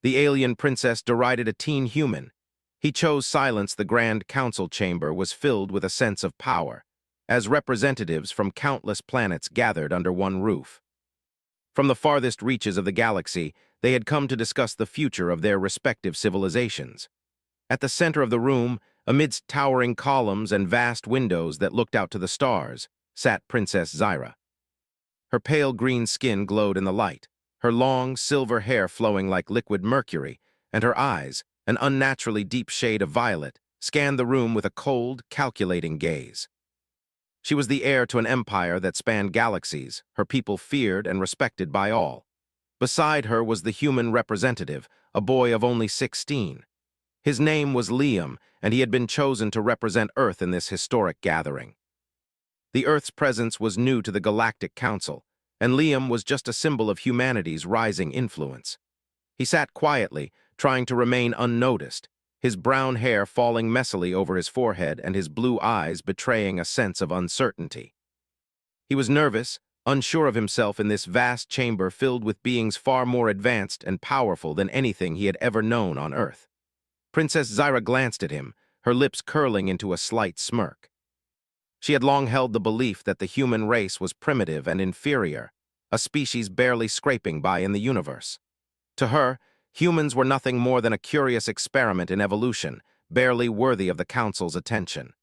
The alien princess derided a teen human. He chose silence. The Grand Council chamber was filled with a sense of power, as representatives from countless planets gathered under one roof. From the farthest reaches of the galaxy, they had come to discuss the future of their respective civilizations. At the center of the room, amidst towering columns and vast windows that looked out to the stars, sat Princess Zyra. Her pale green skin glowed in the light, her long, silver hair flowing like liquid mercury, and her eyes, an unnaturally deep shade of violet, scanned the room with a cold, calculating gaze. She was the heir to an empire that spanned galaxies, her people feared and respected by all. Beside her was the human representative, a boy of only 16. His name was Liam, and he had been chosen to represent Earth in this historic gathering. The Earth's presence was new to the Galactic Council, and Liam was just a symbol of humanity's rising influence. He sat quietly, trying to remain unnoticed, his brown hair falling messily over his forehead and his blue eyes betraying a sense of uncertainty. He was nervous, unsure of himself in this vast chamber filled with beings far more advanced and powerful than anything he had ever known on Earth. Princess Zyra glanced at him, her lips curling into a slight smirk. She had long held the belief that the human race was primitive and inferior, a species barely scraping by in the universe. To her, humans were nothing more than a curious experiment in evolution, barely worthy of the Council's attention.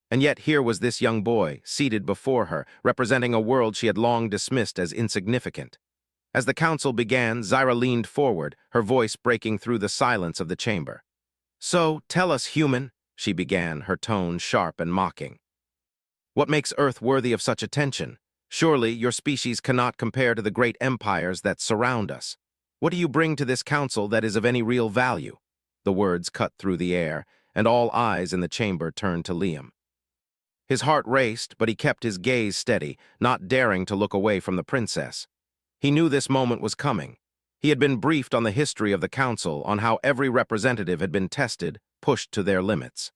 And yet here was this young boy, seated before her, representing a world she had long dismissed as insignificant. As the Council began, Zyra leaned forward, her voice breaking through the silence of the chamber. "So, tell us, human," she began, her tone sharp and mocking. "What makes Earth worthy of such attention? Surely your species cannot compare to the great empires that surround us. What do you bring to this council that is of any real value?" The words cut through the air, and all eyes in the chamber turned to Liam. His heart raced, but he kept his gaze steady, not daring to look away from the princess. He knew this moment was coming. He had been briefed on the history of the council, on how every representative had been tested, pushed to their limits.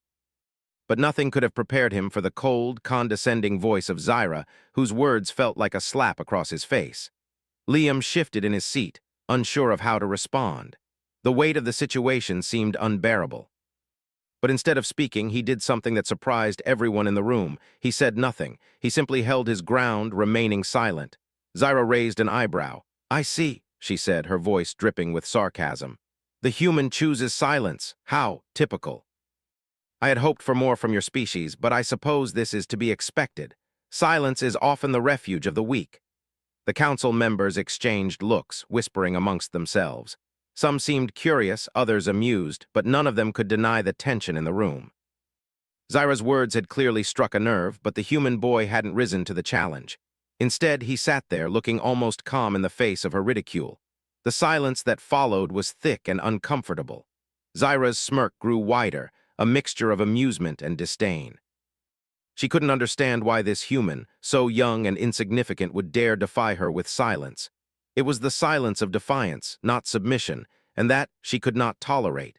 But nothing could have prepared him for the cold, condescending voice of Zyra, whose words felt like a slap across his face. Liam shifted in his seat, unsure of how to respond. The weight of the situation seemed unbearable. But instead of speaking, he did something that surprised everyone in the room. He said nothing. He simply held his ground, remaining silent. Zyra raised an eyebrow. "I see," she said, her voice dripping with sarcasm. "The human chooses silence. How typical. I had hoped for more from your species, but I suppose this is to be expected. Silence is often the refuge of the weak." The council members exchanged looks, whispering amongst themselves. Some seemed curious, others amused, but none of them could deny the tension in the room. Zyra's words had clearly struck a nerve, but the human boy hadn't risen to the challenge. Instead, he sat there, looking almost calm in the face of her ridicule. The silence that followed was thick and uncomfortable. Zyra's smirk grew wider, a mixture of amusement and disdain. She couldn't understand why this human, so young and insignificant, would dare defy her with silence. It was the silence of defiance, not submission, and that she could not tolerate.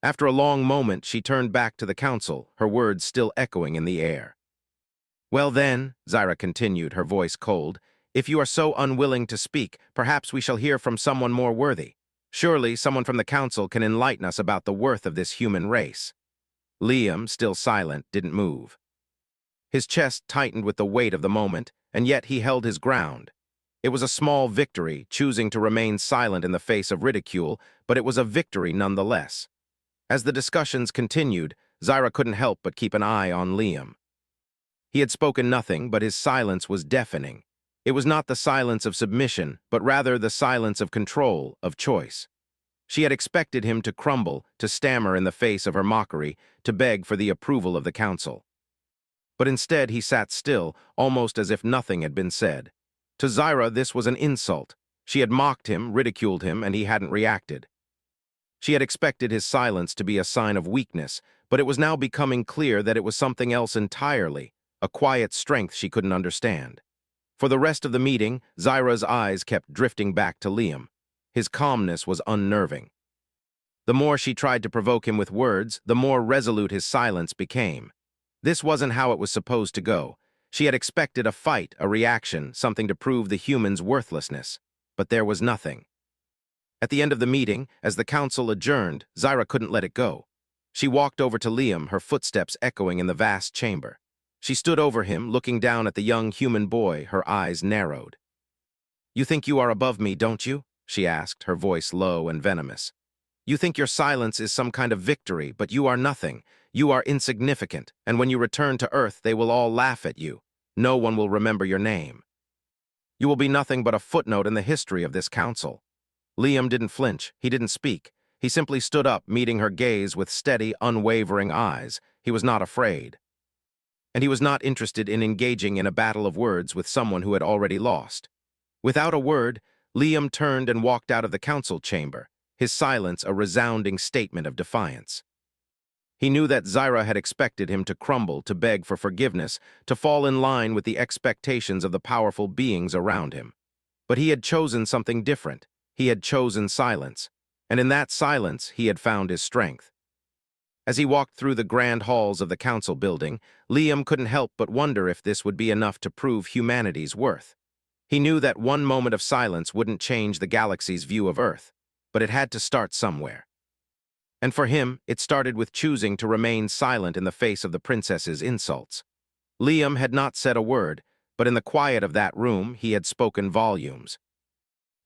After a long moment, she turned back to the council, her words still echoing in the air. "Well then," Zyra continued, her voice cold, "if you are so unwilling to speak, perhaps we shall hear from someone more worthy. Surely someone from the council can enlighten us about the worth of this human race." Liam, still silent, didn't move. His chest tightened with the weight of the moment, and yet he held his ground. It was a small victory, choosing to remain silent in the face of ridicule, but it was a victory nonetheless. As the discussions continued, Zyra couldn't help but keep an eye on Liam. He had spoken nothing, but his silence was deafening. It was not the silence of submission, but rather the silence of control, of choice. She had expected him to crumble, to stammer in the face of her mockery, to beg for the approval of the council. But instead he sat still, almost as if nothing had been said. To Zyra, this was an insult. She had mocked him, ridiculed him, and he hadn't reacted. She had expected his silence to be a sign of weakness, but it was now becoming clear that it was something else entirely, a quiet strength she couldn't understand. For the rest of the meeting, Zyra's eyes kept drifting back to Liam. His calmness was unnerving. The more she tried to provoke him with words, the more resolute his silence became. This wasn't how it was supposed to go. She had expected a fight, a reaction, something to prove the human's worthlessness. But there was nothing. At the end of the meeting, as the council adjourned, Zyra couldn't let it go. She walked over to Liam, her footsteps echoing in the vast chamber. She stood over him, looking down at the young human boy, her eyes narrowed. "You think you are above me, don't you?" she asked, her voice low and venomous. "You think your silence is some kind of victory, but you are nothing. You are insignificant, and when you return to Earth, they will all laugh at you. No one will remember your name. You will be nothing but a footnote in the history of this council." Liam didn't flinch. He didn't speak. He simply stood up, meeting her gaze with steady, unwavering eyes. He was not afraid. And he was not interested in engaging in a battle of words with someone who had already lost. Without a word, Liam turned and walked out of the council chamber, his silence a resounding statement of defiance. He knew that Zyra had expected him to crumble, to beg for forgiveness, to fall in line with the expectations of the powerful beings around him. But he had chosen something different. He had chosen silence, and in that silence he had found his strength. As he walked through the grand halls of the council building, Liam couldn't help but wonder if this would be enough to prove humanity's worth. He knew that one moment of silence wouldn't change the galaxy's view of Earth, but it had to start somewhere. And for him, it started with choosing to remain silent in the face of the princess's insults. Liam had not said a word, but in the quiet of that room, he had spoken volumes.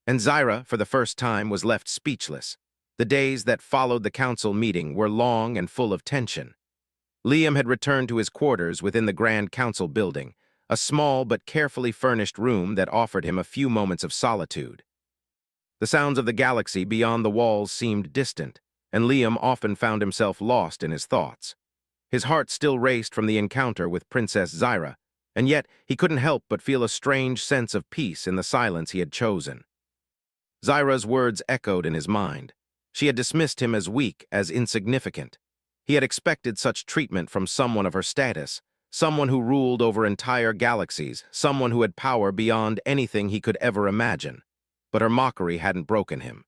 And Zyra, for the first time, was left speechless. The days that followed the council meeting were long and full of tension. Liam had returned to his quarters within the Grand Council building, a small but carefully furnished room that offered him a few moments of solitude. The sounds of the galaxy beyond the walls seemed distant, and Liam often found himself lost in his thoughts. His heart still raced from the encounter with Princess Zyra, and yet he couldn't help but feel a strange sense of peace in the silence he had chosen. Zyra's words echoed in his mind. She had dismissed him as weak, as insignificant. He had expected such treatment from someone of her status, someone who ruled over entire galaxies, someone who had power beyond anything he could ever imagine. But her mockery hadn't broken him.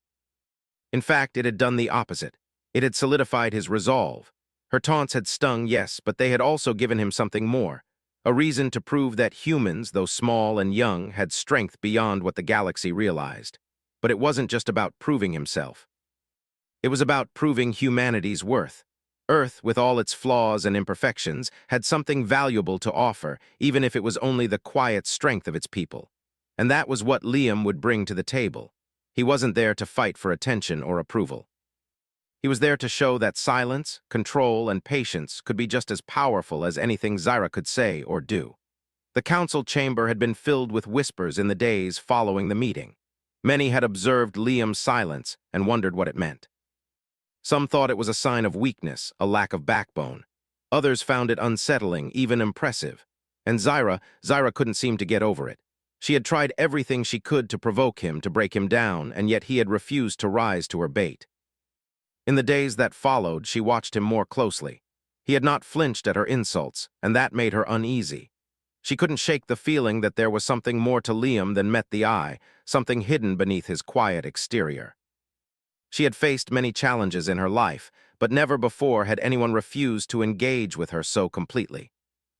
In fact, it had done the opposite. It had solidified his resolve. Her taunts had stung, yes, but they had also given him something more, a reason to prove that humans, though small and young, had strength beyond what the galaxy realized. But it wasn't just about proving himself. It was about proving humanity's worth. Earth, with all its flaws and imperfections, had something valuable to offer, even if it was only the quiet strength of its people. And that was what Liam would bring to the table. He wasn't there to fight for attention or approval. He was there to show that silence, control, and patience could be just as powerful as anything Zyra could say or do. The council chamber had been filled with whispers in the days following the meeting. Many had observed Liam's silence and wondered what it meant. Some thought it was a sign of weakness, a lack of backbone. Others found it unsettling, even impressive. And Zyra couldn't seem to get over it. She had tried everything she could to provoke him, to break him down, and yet he had refused to rise to her bait. In the days that followed, she watched him more closely. He had not flinched at her insults, and that made her uneasy. She couldn't shake the feeling that there was something more to Liam than met the eye, something hidden beneath his quiet exterior. She had faced many challenges in her life, but never before had anyone refused to engage with her so completely.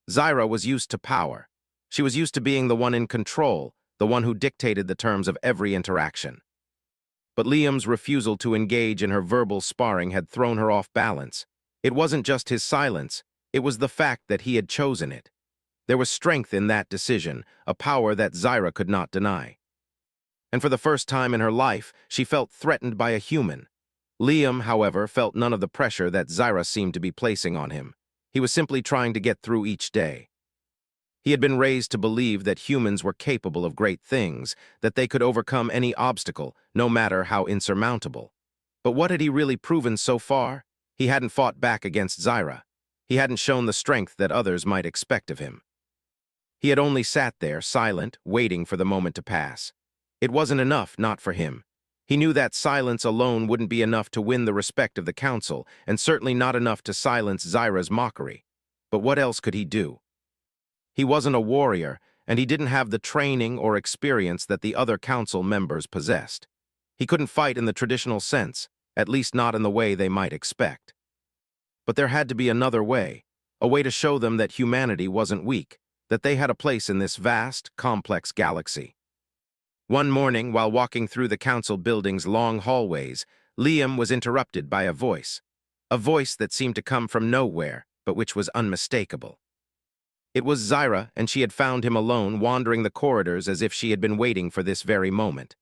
Zyra was used to power. She was used to being the one in control, the one who dictated the terms of every interaction. But Liam's refusal to engage in her verbal sparring had thrown her off balance. It wasn't just his silence, it was the fact that he had chosen it. There was strength in that decision, a power that Zyra could not deny. And for the first time in her life, she felt threatened by a human. Liam, however, felt none of the pressure that Zyra seemed to be placing on him. He was simply trying to get through each day. He had been raised to believe that humans were capable of great things, that they could overcome any obstacle, no matter how insurmountable. But what had he really proven so far? He hadn't fought back against Zyra. He hadn't shown the strength that others might expect of him. He had only sat there, silent, waiting for the moment to pass. It wasn't enough, not for him. He knew that silence alone wouldn't be enough to win the respect of the council, and certainly not enough to silence Zyra's mockery. But what else could he do? He wasn't a warrior, and he didn't have the training or experience that the other council members possessed. He couldn't fight in the traditional sense, at least not in the way they might expect. But there had to be another way, a way to show them that humanity wasn't weak, that they had a place in this vast, complex galaxy. One morning, while walking through the council building's long hallways, Liam was interrupted by a voice. A voice that seemed to come from nowhere, but which was unmistakable. It was Zyra, and she had found him alone, wandering the corridors as if she had been waiting for this very moment.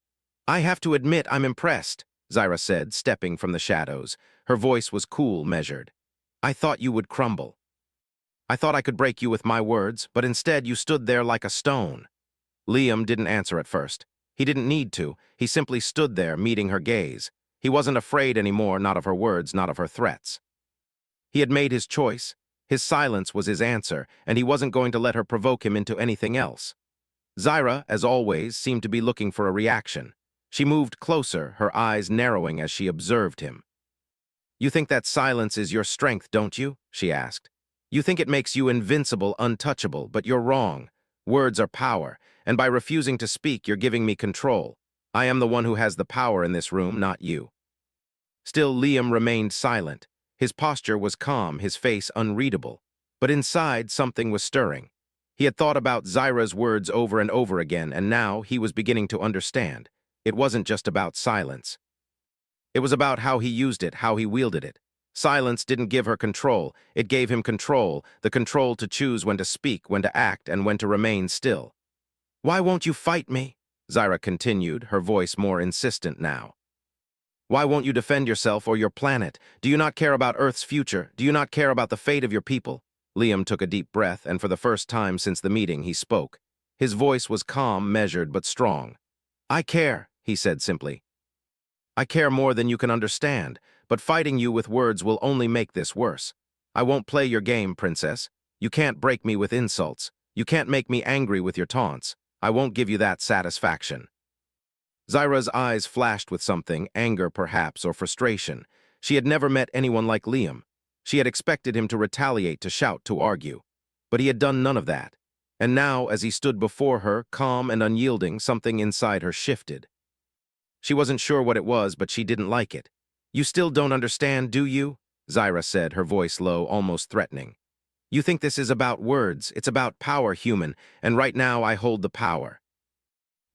"I have to admit I'm impressed," Zyra said, stepping from the shadows. Her voice was cool, measured. "I thought you would crumble. I thought I could break you with my words, but instead you stood there like a stone." Liam didn't answer at first. He didn't need to. He simply stood there, meeting her gaze. He wasn't afraid anymore, not of her words, not of her threats. He had made his choice. His silence was his answer, and he wasn't going to let her provoke him into anything else. Zyra, as always, seemed to be looking for a reaction. She moved closer, her eyes narrowing as she observed him. "You think that silence is your strength, don't you?" she asked. "You think it makes you invincible, untouchable, but you're wrong. Words are power, and by refusing to speak, you're giving me control. I am the one who has the power in this room, not you." Still, Liam remained silent. His posture was calm, his face unreadable. But inside, something was stirring. He had thought about Zyra's words over and over again, and now he was beginning to understand. It wasn't just about silence. It was about how he used it, how he wielded it. Silence didn't give her control. It gave him control, the control to choose when to speak, when to act, and when to remain still. "Why won't you fight me?" Zyra continued, her voice more insistent now. "Why won't you defend yourself or your planet? Do you not care about Earth's future? Do you not care about the fate of your people?" Liam took a deep breath, and for the first time since the meeting, he spoke. His voice was calm, measured, but strong. "I care," he said simply. "I care more than you can understand, but fighting you with words will only make this worse. I won't play your game, princess. You can't break me with insults. You can't make me angry with your taunts. I won't give you that satisfaction." Zyra's eyes flashed with something, anger perhaps, or frustration. She had never met anyone like Liam. She had expected him to retaliate, to shout, to argue. But he had done none of that. And now, as he stood before her, calm and unyielding, something inside her shifted. She wasn't sure what it was, but she didn't like it. "You still don't understand, do you?" Zyra said, her voice low, almost threatening. "You think this is about words. It's about power, human, and right now I hold the power.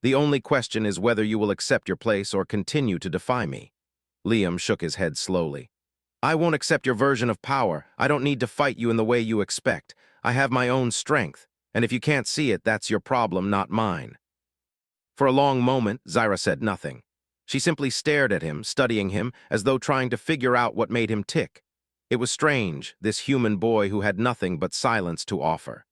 The only question is whether you will accept your place or continue to defy me." Liam shook his head slowly. "I won't accept your version of power. I don't need to fight you in the way you expect. I have my own strength, and if you can't see it, that's your problem, not mine." For a long moment, Zyra said nothing. She simply stared at him, studying him, as though trying to figure out what made him tick. It was strange, this human boy who had nothing but silence to offer.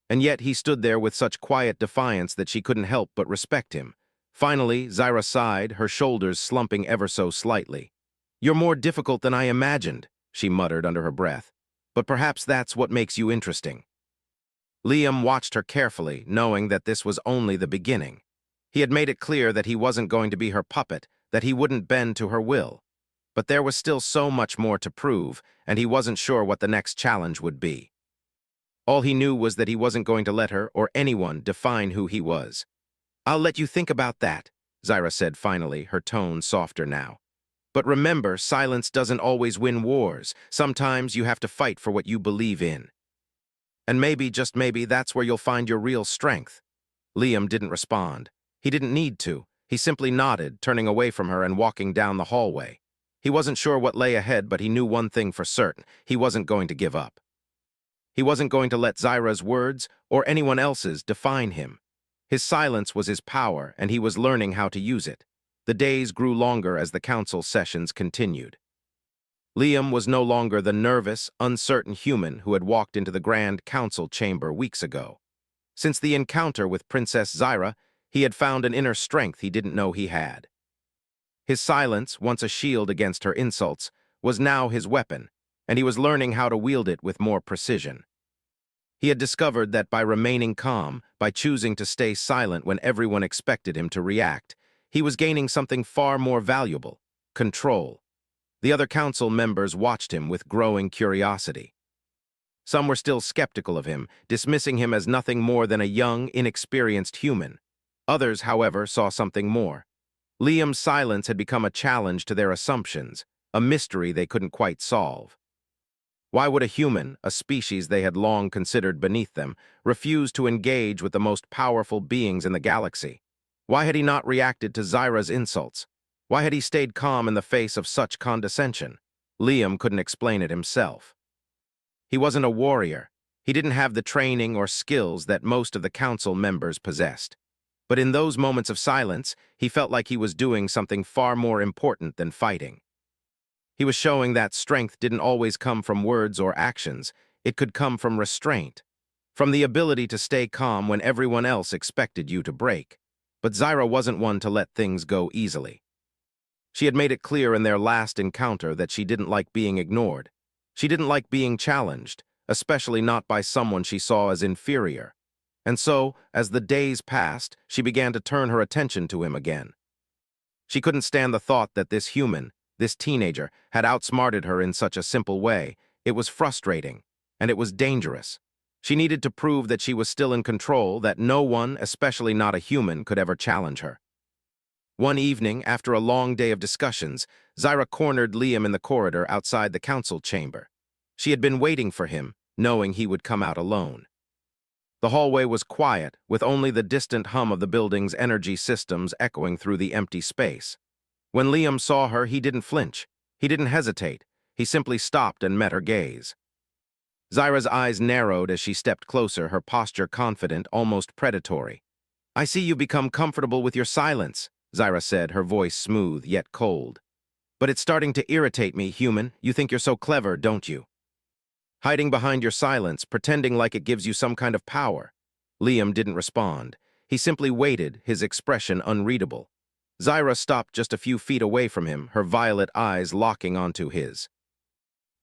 And yet he stood there with such quiet defiance that she couldn't help but respect him. Finally, Zyra sighed, her shoulders slumping ever so slightly. "You're more difficult than I imagined," she muttered under her breath. "But perhaps that's what makes you interesting." Liam watched her carefully, knowing that this was only the beginning. He had made it clear that he wasn't going to be her puppet, that he wouldn't bend to her will. But there was still so much more to prove, and he wasn't sure what the next challenge would be. All he knew was that he wasn't going to let her, or anyone, define who he was. "I'll let you think about that," Zyra said finally, her tone softer now. "But remember, silence doesn't always win wars. Sometimes you have to fight for what you believe in. And maybe, just maybe, that's where you'll find your real strength." Liam didn't respond. He didn't need to. He simply nodded, turning away from her and walking down the hallway. He wasn't sure what lay ahead, but he knew one thing for certain. He wasn't going to give up. He wasn't going to let Zyra's words, or anyone else's, define him. His silence was his power, and he was learning how to use it. The days grew longer as the council sessions continued. Liam was no longer the nervous, uncertain human who had walked into the Grand Council chamber weeks ago. Since the encounter with Princess Zyra, he had found an inner strength he didn't know he had. His silence, once a shield against her insults, was now his weapon, and he was learning how to wield it with more precision. He had discovered that by remaining calm, by choosing to stay silent when everyone expected him to react, he was gaining something far more valuable: control. The other council members watched him with growing curiosity. Some were still skeptical of him, dismissing him as nothing more than a young, inexperienced human. Others, however, saw something more. Liam's silence had become a challenge to their assumptions, a mystery they couldn't quite solve. Why would a human, a species they had long considered beneath them, refuse to engage with the most powerful beings in the galaxy? Why had he not reacted to Zyra's insults? Why had he stayed calm in the face of such condescension? Liam couldn't explain it himself. He wasn't a warrior. He didn't have the training or skills that most of the council members possessed. But in those moments of silence, he felt like he was doing something far more important than fighting. He was showing that strength didn't always come from words or actions. It could come from restraint, from the ability to stay calm when everyone else expected you to break. But Zyra wasn't one to let things go easily. She had made it clear in their last encounter that she didn't like being ignored. She didn't like being challenged, especially not by someone she saw as inferior. And so, as the days passed, she began to turn her attention to him again. She couldn't stand the thought that this human, this teenager, had outsmarted her in such a simple way. It was frustrating, and it was dangerous. She needed to prove that she was still in control, that no one, especially not a human, could ever challenge her. One evening, after a long day of discussions, Zyra cornered Liam in the corridor outside the council chamber. She had been waiting for him, knowing he would come out alone. The hallway was quiet, with only the distant hum of the building's energy systems echoing through the empty space. When Liam saw her, he didn't flinch. He didn't hesitate. He simply stopped and met her gaze. Zyra's eyes narrowed as she stepped closer, her posture confident, almost predatory. "I see you become comfortable with your silence," Zyra said, her voice smooth yet cold. "But it's starting to irritate me, human. You think you're so clever, don't you? Hiding behind your silence, pretending like it gives you some kind of power." Liam didn't respond. He simply waited, his expression unreadable. Zyra stopped just a few feet away from him, her violet eyes locking onto his.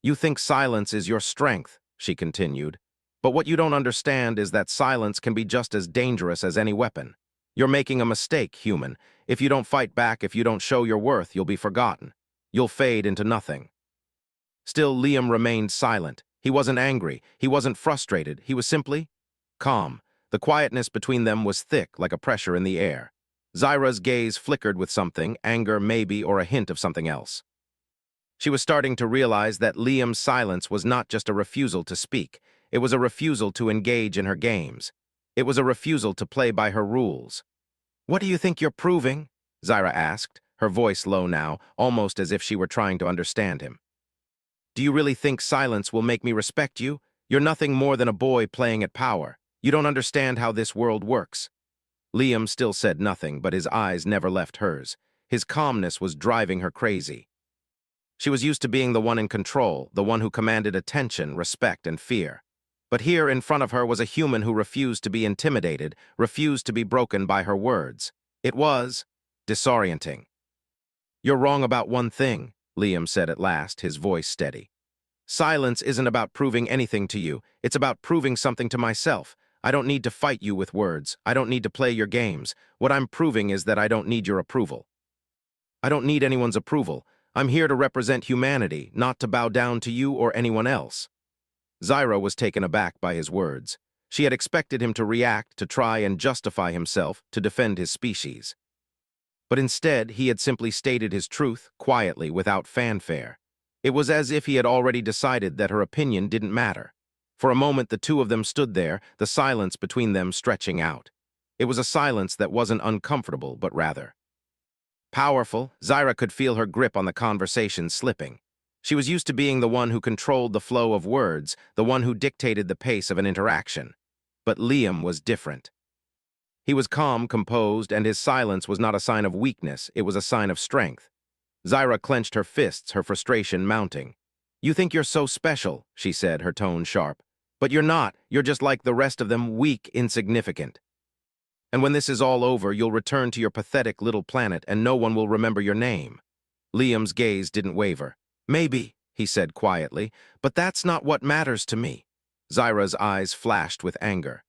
"You think silence is your strength," she continued. "But what you don't understand is that silence can be just as dangerous as any weapon. You're making a mistake, human. If you don't fight back, if you don't show your worth, you'll be forgotten. You'll fade into nothing." Still, Liam remained silent. He wasn't angry. He wasn't frustrated. He was simply calm. The quietness between them was thick, like a pressure in the air. Zyra's gaze flickered with something, anger maybe, or a hint of something else. She was starting to realize that Liam's silence was not just a refusal to speak. It was a refusal to engage in her games. It was a refusal to play by her rules. "What do you think you're proving?" Zyra asked, her voice low now, almost as if she were trying to understand him. "Do you really think silence will make me respect you? You're nothing more than a boy playing at power. You don't understand how this world works." Liam still said nothing, but his eyes never left hers. His calmness was driving her crazy. She was used to being the one in control, the one who commanded attention, respect, and fear. But here in front of her was a human who refused to be intimidated, refused to be broken by her words. It was disorienting. "You're wrong about one thing," Liam said at last, his voice steady. "Silence isn't about proving anything to you. It's about proving something to myself. I don't need to fight you with words. I don't need to play your games. What I'm proving is that I don't need your approval. I don't need anyone's approval. I'm here to represent humanity, not to bow down to you or anyone else." Zyra was taken aback by his words. She had expected him to react, to try and justify himself, to defend his species. But instead, he had simply stated his truth, quietly, without fanfare. It was as if he had already decided that her opinion didn't matter. For a moment, the two of them stood there, the silence between them stretching out. It was a silence that wasn't uncomfortable, but rather powerful. Zyra could feel her grip on the conversation slipping. She was used to being the one who controlled the flow of words, the one who dictated the pace of an interaction. But Liam was different. He was calm, composed, and his silence was not a sign of weakness, it was a sign of strength. Zyra clenched her fists, her frustration mounting. "You think you're so special," she said, her tone sharp. "But you're not. You're just like the rest of them, weak, insignificant. And when this is all over, you'll return to your pathetic little planet and no one will remember your name." Liam's gaze didn't waver. "Maybe," he said quietly, "but that's not what matters to me." Zyra's eyes flashed with anger.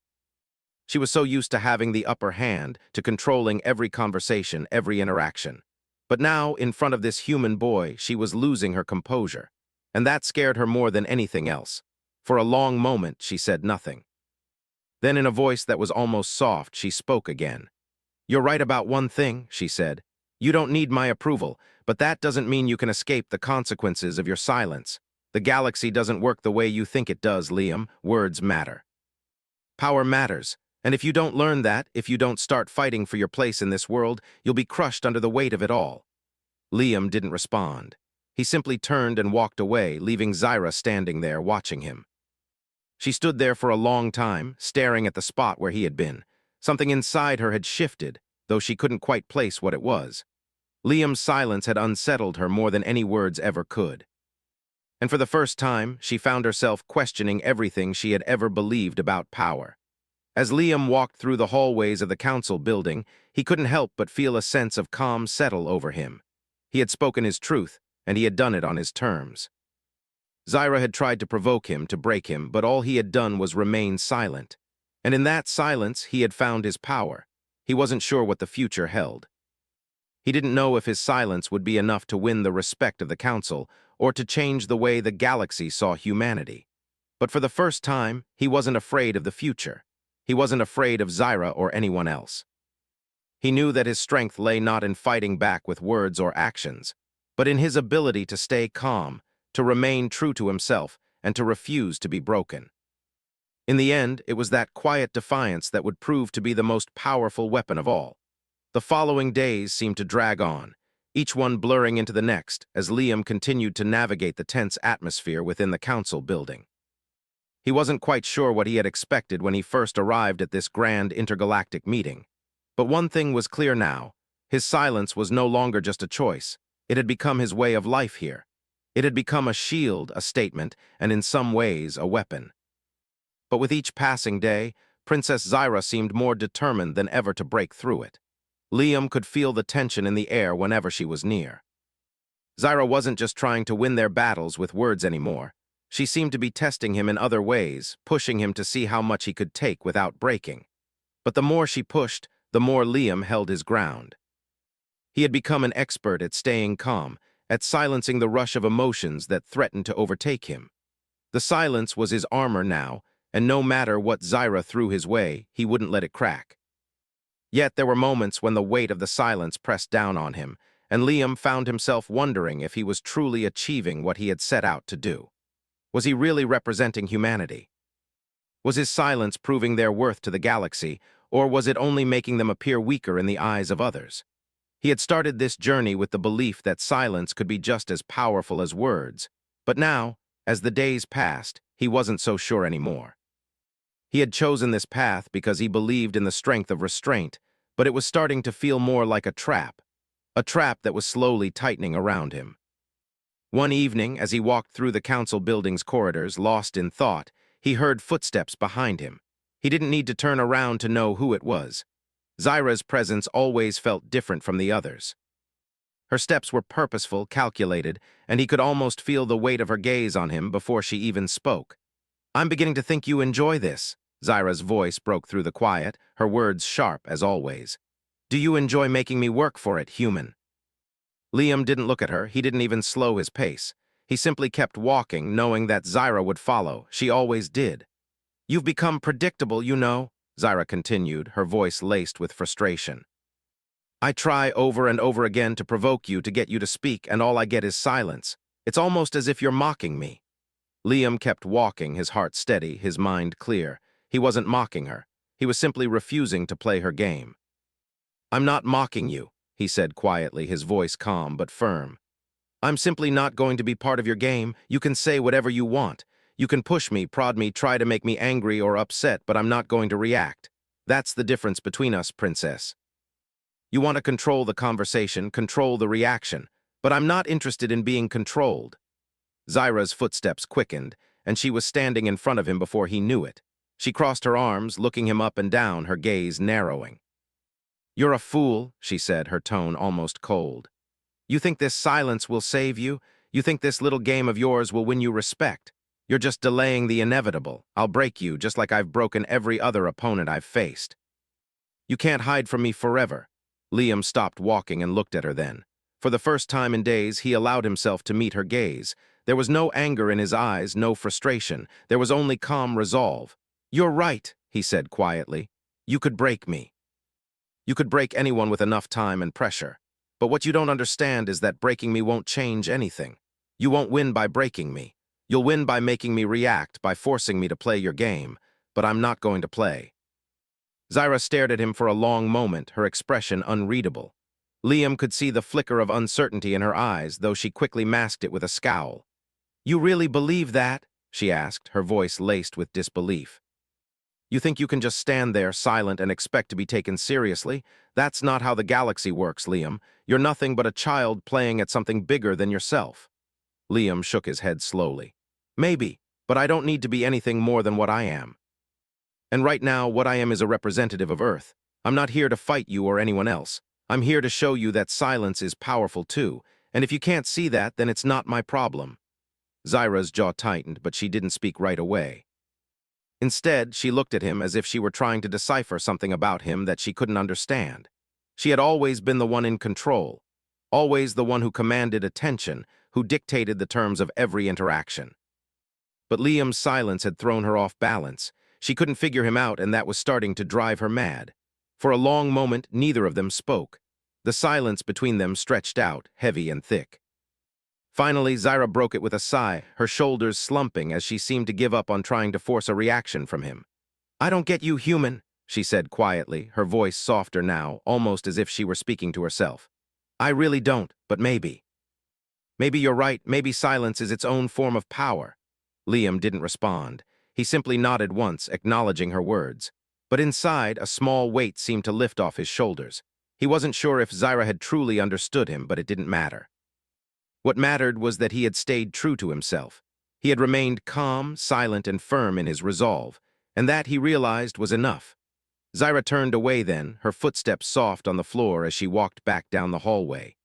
She was so used to having the upper hand, to controlling every conversation, every interaction. But now, in front of this human boy, she was losing her composure. And that scared her more than anything else. For a long moment, she said nothing. Then in a voice that was almost soft, she spoke again. "You're right about one thing," she said. "You don't need my approval, but that doesn't mean you can escape the consequences of your silence. The galaxy doesn't work the way you think it does, Liam. Words matter. Power matters. And if you don't learn that, if you don't start fighting for your place in this world, you'll be crushed under the weight of it all." Liam didn't respond. He simply turned and walked away, leaving Zyra standing there watching him. She stood there for a long time, staring at the spot where he had been. Something inside her had shifted, though she couldn't quite place what it was. Liam's silence had unsettled her more than any words ever could. And for the first time, she found herself questioning everything she had ever believed about power. As Liam walked through the hallways of the council building, he couldn't help but feel a sense of calm settle over him. He had spoken his truth, and he had done it on his terms. Zyra had tried to provoke him, to break him, but all he had done was remain silent. And in that silence, he had found his power. He wasn't sure what the future held. He didn't know if his silence would be enough to win the respect of the council, or to change the way the galaxy saw humanity. But for the first time, he wasn't afraid of the future. He wasn't afraid of Zyra or anyone else. He knew that his strength lay not in fighting back with words or actions, but in his ability to stay calm, to remain true to himself, and to refuse to be broken. In the end, it was that quiet defiance that would prove to be the most powerful weapon of all. The following days seemed to drag on, each one blurring into the next as Liam continued to navigate the tense atmosphere within the council building. He wasn't quite sure what he had expected when he first arrived at this grand intergalactic meeting. But one thing was clear now. His silence was no longer just a choice. It had become his way of life here. It had become a shield, a statement, and in some ways a weapon. But with each passing day, Princess Zyra seemed more determined than ever to break through it. Liam could feel the tension in the air whenever she was near. Zyra wasn't just trying to win their battles with words anymore. She seemed to be testing him in other ways, pushing him to see how much he could take without breaking. But the more she pushed, the more Liam held his ground. He had become an expert at staying calm, at silencing the rush of emotions that threatened to overtake him. The silence was his armor now, and no matter what Zyra threw his way, he wouldn't let it crack. Yet there were moments when the weight of the silence pressed down on him, and Liam found himself wondering if he was truly achieving what he had set out to do. Was he really representing humanity? Was his silence proving their worth to the galaxy, or was it only making them appear weaker in the eyes of others? He had started this journey with the belief that silence could be just as powerful as words, but now, as the days passed, he wasn't so sure anymore. He had chosen this path because he believed in the strength of restraint, but it was starting to feel more like a trap that was slowly tightening around him. One evening, as he walked through the council building's corridors, lost in thought, he heard footsteps behind him. He didn't need to turn around to know who it was. Zyra's presence always felt different from the others. Her steps were purposeful, calculated, and he could almost feel the weight of her gaze on him before she even spoke. "I'm beginning to think you enjoy this." Zyra's voice broke through the quiet, her words sharp as always. "Do you enjoy making me work for it, human?" Liam didn't look at her, he didn't even slow his pace. He simply kept walking, knowing that Zyra would follow. She always did. "You've become predictable, you know," Zyra continued, her voice laced with frustration. "I try over and over again to provoke you, to get you to speak, and all I get is silence. It's almost as if you're mocking me." Liam kept walking, his heart steady, his mind clear. He wasn't mocking her. He was simply refusing to play her game. "I'm not mocking you," he said quietly, his voice calm but firm. "I'm simply not going to be part of your game. You can say whatever you want. You can push me, prod me, try to make me angry or upset, but I'm not going to react. That's the difference between us, Princess. You want to control the conversation, control the reaction, but I'm not interested in being controlled." Zyra's footsteps quickened, and she was standing in front of him before he knew it. She crossed her arms, looking him up and down, her gaze narrowing. "You're a fool," she said, her tone almost cold. "You think this silence will save you? You think this little game of yours will win you respect? You're just delaying the inevitable. I'll break you just like I've broken every other opponent I've faced. You can't hide from me forever." Liam stopped walking and looked at her then. For the first time in days, he allowed himself to meet her gaze. There was no anger in his eyes, no frustration. There was only calm resolve. "You're right," he said quietly. "You could break me. You could break anyone with enough time and pressure. But what you don't understand is that breaking me won't change anything. You won't win by breaking me. You'll win by making me react, by forcing me to play your game. But I'm not going to play." Zyra stared at him for a long moment, her expression unreadable. Liam could see the flicker of uncertainty in her eyes, though she quickly masked it with a scowl. "You really believe that?" she asked, her voice laced with disbelief. "You think you can just stand there, silent, and expect to be taken seriously? That's not how the galaxy works, Liam. You're nothing but a child playing at something bigger than yourself." Liam shook his head slowly. "Maybe, but I don't need to be anything more than what I am. And right now, what I am is a representative of Earth. I'm not here to fight you or anyone else. I'm here to show you that silence is powerful too, and if you can't see that, then it's not my problem." Zyra's jaw tightened, but she didn't speak right away. Instead, she looked at him as if she were trying to decipher something about him that she couldn't understand. She had always been the one in control, always the one who commanded attention, who dictated the terms of every interaction. But Liam's silence had thrown her off balance. She couldn't figure him out, and that was starting to drive her mad. For a long moment, neither of them spoke. The silence between them stretched out, heavy and thick. Finally, Zyra broke it with a sigh, her shoulders slumping as she seemed to give up on trying to force a reaction from him. "I don't get you, human," she said quietly, her voice softer now, almost as if she were speaking to herself. "I really don't, but maybe. Maybe you're right, maybe silence is its own form of power." Liam didn't respond. He simply nodded once, acknowledging her words. But inside, a small weight seemed to lift off his shoulders. He wasn't sure if Zyra had truly understood him, but it didn't matter. What mattered was that he had stayed true to himself. He had remained calm, silent, and firm in his resolve, and that, he realized, was enough. Zyra turned away then, her footsteps soft on the floor as she walked back down the hallway.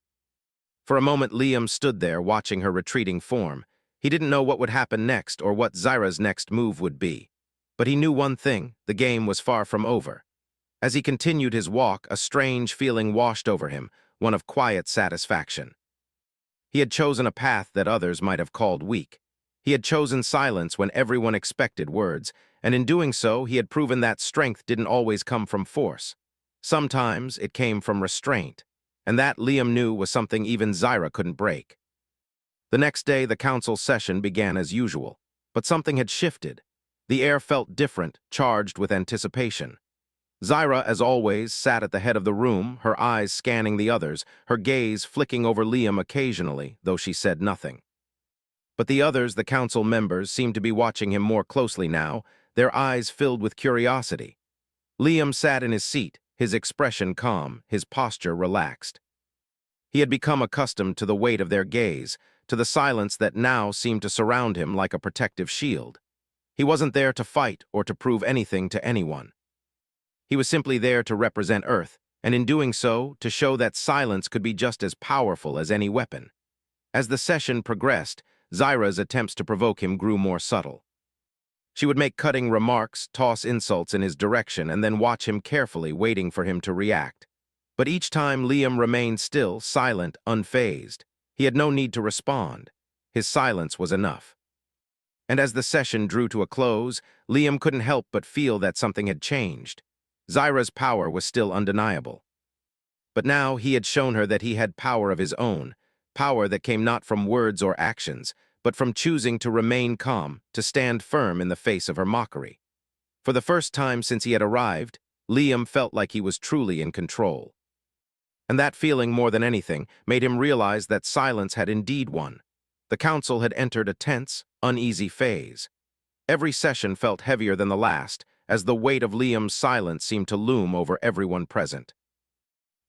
For a moment, Liam stood there, watching her retreating form. He didn't know what would happen next or what Zyra's next move would be. But he knew one thing: the game was far from over. As he continued his walk, a strange feeling washed over him, one of quiet satisfaction. He had chosen a path that others might have called weak. He had chosen silence when everyone expected words, and in doing so, he had proven that strength didn't always come from force. Sometimes it came from restraint, and that, Liam knew, was something even Zyra couldn't break. The next day, the council session began as usual, but something had shifted. The air felt different, charged with anticipation. Zyra, as always, sat at the head of the room, her eyes scanning the others, her gaze flicking over Liam occasionally, though she said nothing. But the others, the council members, seemed to be watching him more closely now, their eyes filled with curiosity. Liam sat in his seat, his expression calm, his posture relaxed. He had become accustomed to the weight of their gaze, to the silence that now seemed to surround him like a protective shield. He wasn't there to fight or to prove anything to anyone. He was simply there to represent Earth, and in doing so, to show that silence could be just as powerful as any weapon. As the session progressed, Zyra's attempts to provoke him grew more subtle. She would make cutting remarks, toss insults in his direction, and then watch him carefully, waiting for him to react. But each time, Liam remained still, silent, unfazed. He had no need to respond. His silence was enough. And as the session drew to a close, Liam couldn't help but feel that something had changed. Zyra's power was still undeniable. But now he had shown her that he had power of his own, power that came not from words or actions, but from choosing to remain calm, to stand firm in the face of her mockery. For the first time since he had arrived, Liam felt like he was truly in control. And that feeling, more than anything, made him realize that silence had indeed won. The council had entered a tense, uneasy phase. Every session felt heavier than the last, as the weight of Liam's silence seemed to loom over everyone present.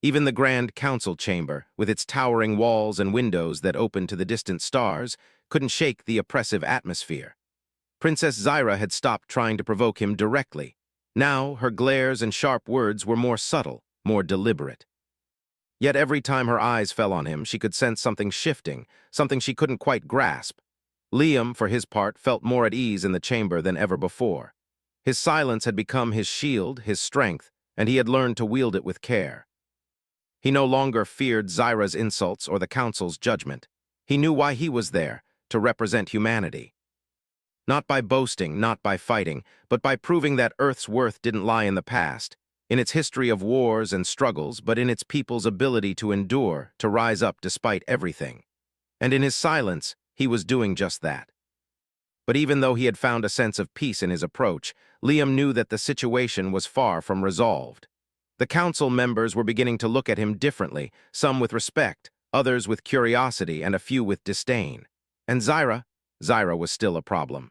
Even the grand council chamber, with its towering walls and windows that opened to the distant stars, couldn't shake the oppressive atmosphere. Princess Zyra had stopped trying to provoke him directly. Now, her glares and sharp words were more subtle, more deliberate. Yet every time her eyes fell on him, she could sense something shifting, something she couldn't quite grasp. Liam, for his part, felt more at ease in the chamber than ever before. His silence had become his shield, his strength, and he had learned to wield it with care. He no longer feared Zyra's insults or the council's judgment. He knew why he was there, to represent humanity. Not by boasting, not by fighting, but by proving that Earth's worth didn't lie in the past, in its history of wars and struggles, but in its people's ability to endure, to rise up despite everything. And in his silence, he was doing just that. But even though he had found a sense of peace in his approach, Liam knew that the situation was far from resolved. The council members were beginning to look at him differently, some with respect, others with curiosity, and a few with disdain. And Zyra was still a problem.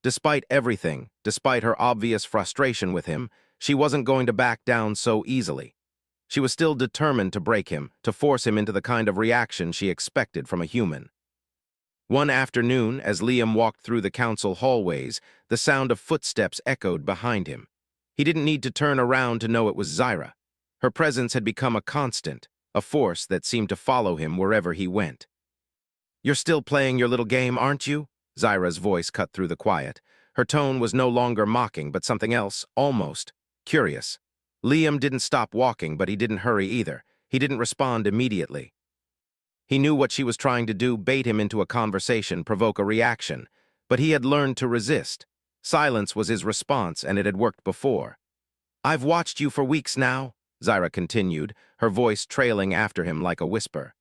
Despite everything, despite her obvious frustration with him, she wasn't going to back down so easily. She was still determined to break him, to force him into the kind of reaction she expected from a human. One afternoon, as Liam walked through the council hallways, the sound of footsteps echoed behind him. He didn't need to turn around to know it was Zyra. Her presence had become a constant, a force that seemed to follow him wherever he went. "You're still playing your little game, aren't you?" Zyra's voice cut through the quiet. Her tone was no longer mocking, but something else, almost curious. Liam didn't stop walking, but he didn't hurry either. He didn't respond immediately. He knew what she was trying to do, bait him into a conversation, provoke a reaction. But he had learned to resist. Silence was his response, and it had worked before. "I've watched you for weeks now," Zyra continued, her voice trailing after him like a whisper.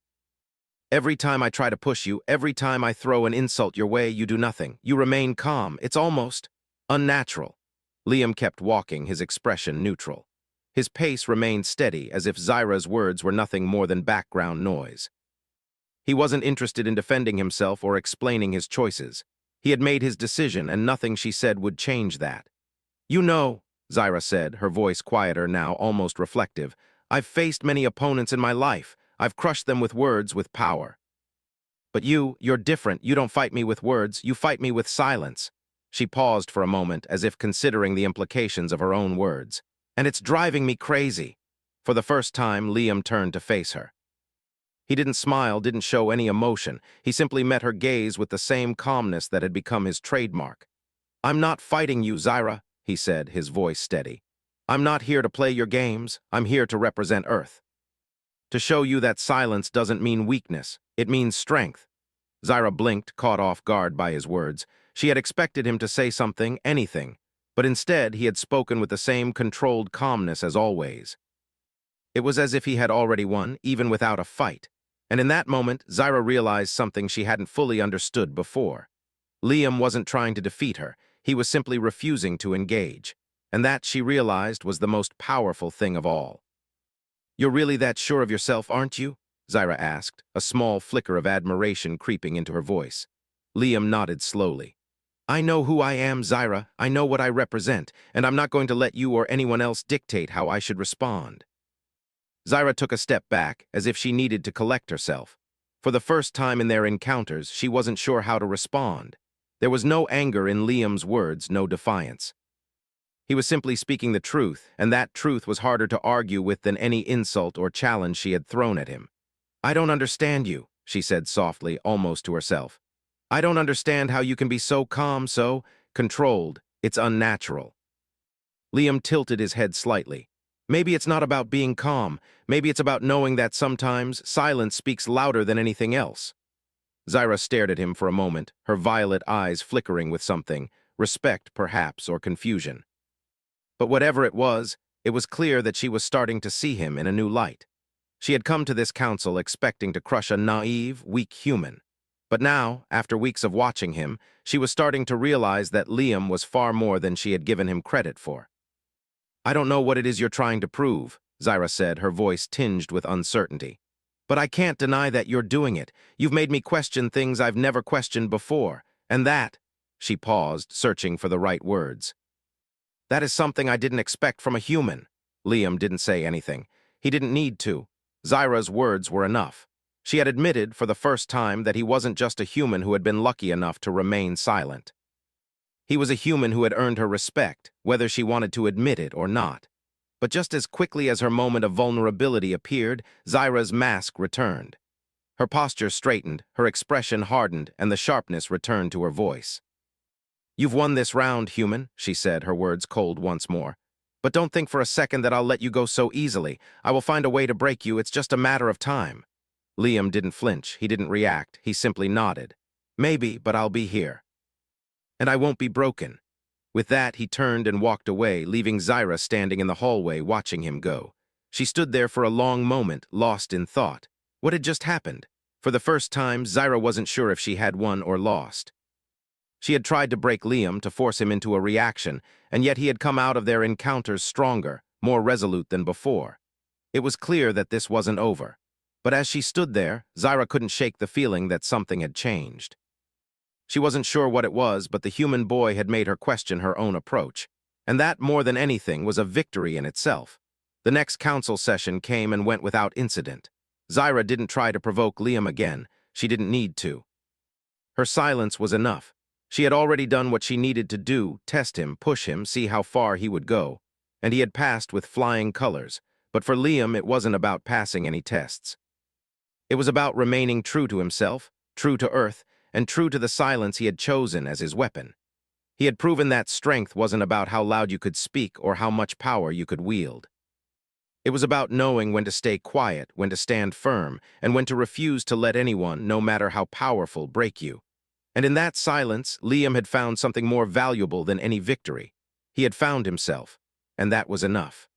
"Every time I try to push you, every time I throw an insult your way, you do nothing. You remain calm. It's almost unnatural." Liam kept walking, his expression neutral. His pace remained steady, as if Zyra's words were nothing more than background noise. He wasn't interested in defending himself or explaining his choices. He had made his decision, and nothing she said would change that. "You know," Zyra said, her voice quieter now, almost reflective, "I've faced many opponents in my life. I've crushed them with words, with power. But you're different. You don't fight me with words. You fight me with silence." She paused for a moment, as if considering the implications of her own words. "And it's driving me crazy." For the first time, Liam turned to face her. He didn't smile, didn't show any emotion. He simply met her gaze with the same calmness that had become his trademark. "I'm not fighting you, Zyra," he said, his voice steady. "I'm not here to play your games. I'm here to represent Earth. To show you that silence doesn't mean weakness. It means strength." Zyra blinked, caught off guard by his words. She had expected him to say something, anything. But instead, he had spoken with the same controlled calmness as always. It was as if he had already won, even without a fight. And in that moment, Zyra realized something she hadn't fully understood before. Liam wasn't trying to defeat her. He was simply refusing to engage. And that, she realized, was the most powerful thing of all. "You're really that sure of yourself, aren't you?" Zyra asked, a small flicker of admiration creeping into her voice. Liam nodded slowly. "I know who I am, Zyra. I know what I represent, and I'm not going to let you or anyone else dictate how I should respond." Zyra took a step back, as if she needed to collect herself. For the first time in their encounters, she wasn't sure how to respond. There was no anger in Liam's words, no defiance. He was simply speaking the truth, and that truth was harder to argue with than any insult or challenge she had thrown at him. "I don't understand you," she said softly, almost to herself. "I don't understand how you can be so calm, so controlled. It's unnatural." Liam tilted his head slightly. "Maybe it's not about being calm. Maybe it's about knowing that sometimes silence speaks louder than anything else." Zyra stared at him for a moment, her violet eyes flickering with something, respect perhaps, or confusion. But whatever it was clear that she was starting to see him in a new light. She had come to this council expecting to crush a naive, weak human. But now, after weeks of watching him, she was starting to realize that Liam was far more than she had given him credit for. "I don't know what it is you're trying to prove," Zyra said, her voice tinged with uncertainty. "But I can't deny that you're doing it. You've made me question things I've never questioned before. And that—" she paused, searching for the right words. "That is something I didn't expect from a human." Liam didn't say anything. He didn't need to. Zyra's words were enough. She had admitted, for the first time, that he wasn't just a human who had been lucky enough to remain silent. He was a human who had earned her respect, whether she wanted to admit it or not. But just as quickly as her moment of vulnerability appeared, Zyra's mask returned. Her posture straightened, her expression hardened, and the sharpness returned to her voice. "You've won this round, human," she said, her words cold once more. "But don't think for a second that I'll let you go so easily. I will find a way to break you. It's just a matter of time." Liam didn't flinch. He didn't react. He simply nodded. "Maybe, but I'll be here. And I won't be broken." With that, he turned and walked away, leaving Zyra standing in the hallway watching him go. She stood there for a long moment, lost in thought. What had just happened? For the first time, Zyra wasn't sure if she had won or lost. She had tried to break Liam to force him into a reaction, and yet he had come out of their encounters stronger, more resolute than before. It was clear that this wasn't over. But as she stood there, Zyra couldn't shake the feeling that something had changed. She wasn't sure what it was, but the human boy had made her question her own approach. And that, more than anything, was a victory in itself. The next council session came and went without incident. Zyra didn't try to provoke Liam again. She didn't need to. Her silence was enough. She had already done what she needed to do, test him, push him, see how far he would go. And he had passed with flying colors. But for Liam, it wasn't about passing any tests. It was about remaining true to himself, true to Earth, and true to the silence he had chosen as his weapon. He had proven that strength wasn't about how loud you could speak or how much power you could wield. It was about knowing when to stay quiet, when to stand firm, and when to refuse to let anyone, no matter how powerful, break you. And in that silence, Liam had found something more valuable than any victory. He had found himself, and that was enough.